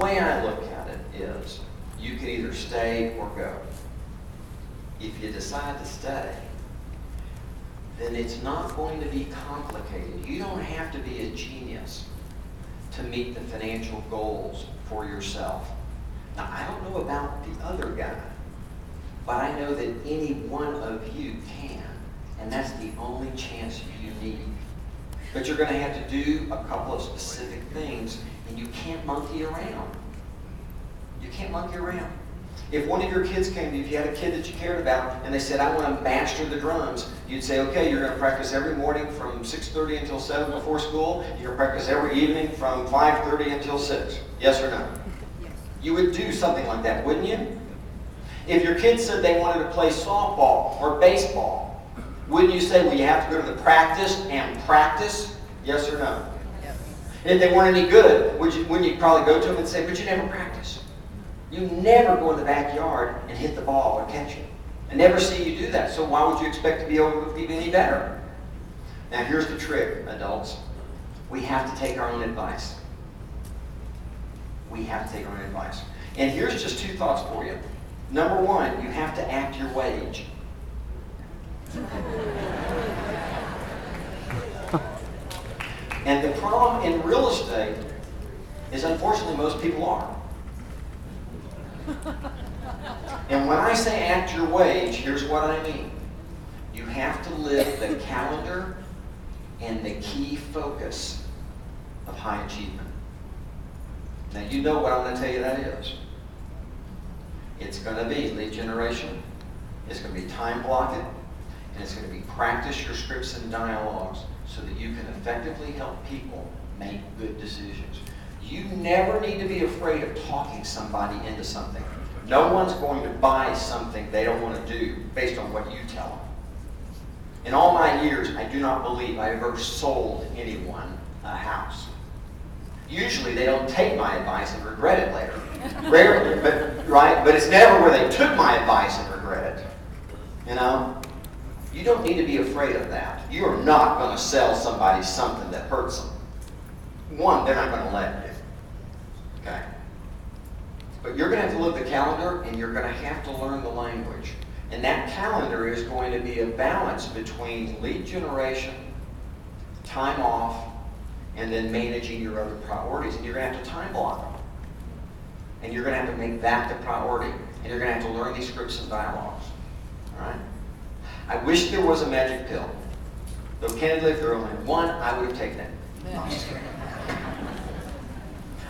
way I look at it is, you can either stay or go. If you decide to stay, then it's not going to be complicated. You don't have to be a genius to meet the financial goals for yourself. Now, I don't know about the other guy, but I know that any one of you can, and that's the only chance you need. But you're going to have to do a couple of specific things, and you can't monkey around. You can't monkey around. If one of your kids came to you, if you had a kid that you cared about, and they said, I want to master the drums, you'd say, okay, you're going to practice every morning from 6:30 until 7 before school. You're going to practice every evening from 5:30 until 6. Yes or no? Yes. You would do something like that, wouldn't you? If your kids said they wanted to play softball or baseball, wouldn't you say, well, you have to go to the practice and practice? Yes or no? Yes. And if they weren't any good, wouldn't you probably go to them and say, but you never practice? You never go in the backyard and hit the ball or catch it. I never see you do that, so why would you expect to be able to be any better? Now here's the trick, adults. We have to take our own advice. We have to take our own advice. And here's just two thoughts for you. Number one, you have to act your wage. And the problem in real estate is, unfortunately, most people are. And when I say act your wage, here's what I mean. You have to live the calendar and the key focus of high achievement. Now you know what I'm going to tell you that is. It's going to be lead generation, it's going to be time blocking, and it's going to be practice your scripts and dialogues so that you can effectively help people make good decisions. You never need to be afraid of talking somebody into something. No one's going to buy something they don't want to do based on what you tell them. In all my years, I do not believe I ever sold anyone a house. Usually they don't take my advice and regret it later. Rarely, but it's never where they took my advice and regret it. You know? You don't need to be afraid of that. You are not going to sell somebody something that hurts them. One, they're not going to let you. Okay? But you're going to have to live the calendar, and you're going to have to learn the language. And that calendar is going to be a balance between lead generation, time off, and then managing your other priorities. And you're going to have to time block them. And you're going to have to make that the priority. And you're going to have to learn these scripts and dialogues. All right? I wish there was a magic pill. Though candidly, if there were only one, I would have taken it. No, I'm just kidding.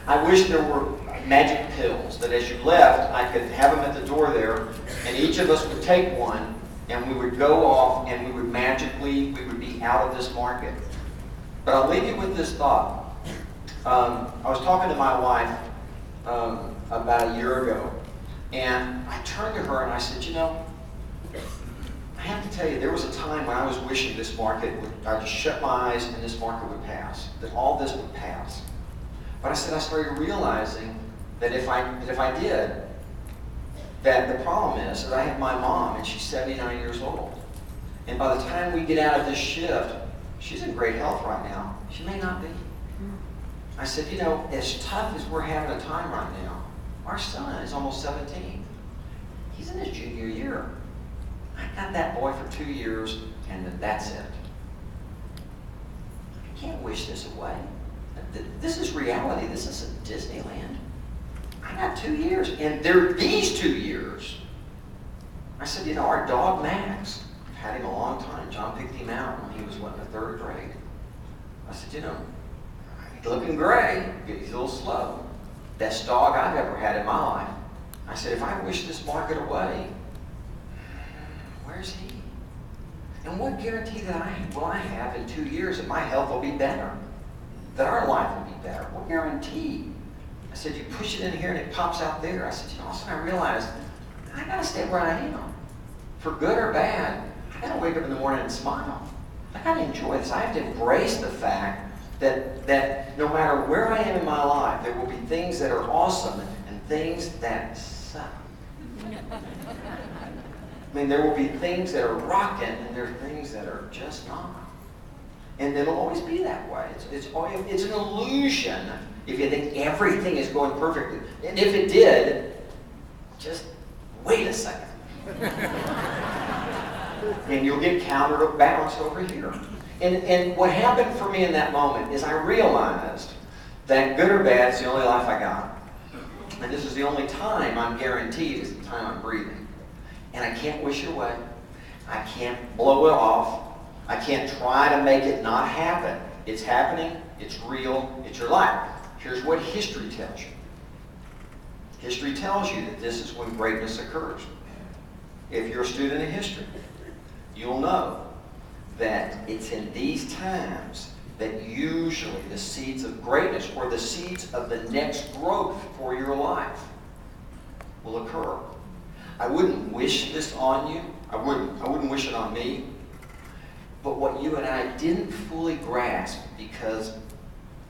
I wish there were magic pills that as you left, I could have them at the door there, and each of us would take one, and we would go off, and we would be out of this market. But I'll leave you with this thought. I was talking to my wife about a year ago, and I turned to her and I said, you know, I have to tell you, there was a time when I was wishing this market would, I just shut my eyes and this market would pass, that all this would pass. But I said, I started realizing that if I did, that the problem is that I have my mom and she's 79 years old. And by the time we get out of this shift, she's in great health right now. She may not be. I said, you know, as tough as we're having a time right now, our son is almost 17. He's in his junior year. I got that boy for 2 years, and then that's it. I can't wish this away. This is reality. This isn't Disneyland. I got 2 years, and they're these 2 years. I said, you know, our dog Max, I've had him a long time. John picked him out when he was, in the 3rd grade. I said, you know, he's looking gray. He's a little slow. Best dog I've ever had in my life. I said, if I wish this market away, where's he? And what guarantee that I have in 2 years that my health will be better? That our life will be better? What guarantee? I said, you push it in here and it pops out there. I said, you know, also I realized I gotta stay where I am. For good or bad, I gotta wake up in the morning and smile. I gotta enjoy this. I have to embrace the fact that no matter where I am in my life, there will be things that are awesome and things that suck. I mean, there will be things that are rocking, and there are things that are just not. And it'll always be that way. It's an illusion if you think everything is going perfectly. And if it did, just wait a second. And you'll get counterbalanced over here. And what happened for me in that moment is I realized that good or bad is the only life I got. And this is the only time I'm guaranteed is the time I'm breathing. And I can't wish it away. I can't blow it off. I can't try to make it not happen. It's happening. It's real. It's your life. Here's what history tells you. History tells you that this is when greatness occurs. If you're a student of history, you'll know that it's in these times that usually the seeds of greatness or the seeds of the next growth for your life will occur. I wouldn't wish this on you. I wouldn't wish it on me. But what you and I didn't fully grasp because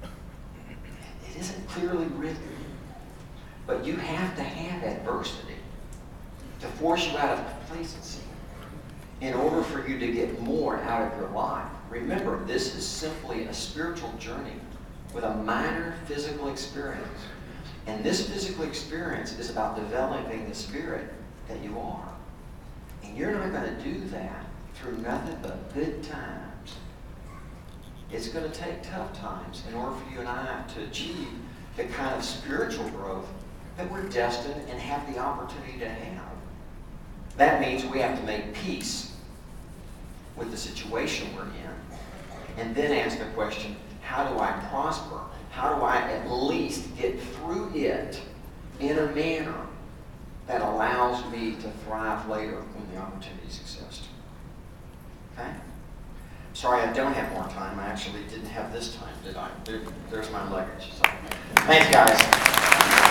it isn't clearly written. But you have to have adversity to force you out of complacency in order for you to get more out of your life. Remember, this is simply a spiritual journey with a minor physical experience. And this physical experience is about developing the spirit that you are. And you're not going to do that through nothing but good times. It's going to take tough times in order for you and I to achieve the kind of spiritual growth that we're destined and have the opportunity to have. That means we have to make peace with the situation we're in, and then ask the question, how do I prosper? How do I at least get through it in a manner that allows me to thrive later when the opportunities exist? Okay? Sorry, I don't have more time. I actually didn't have this time, did I? There's my luggage. So, thanks, guys.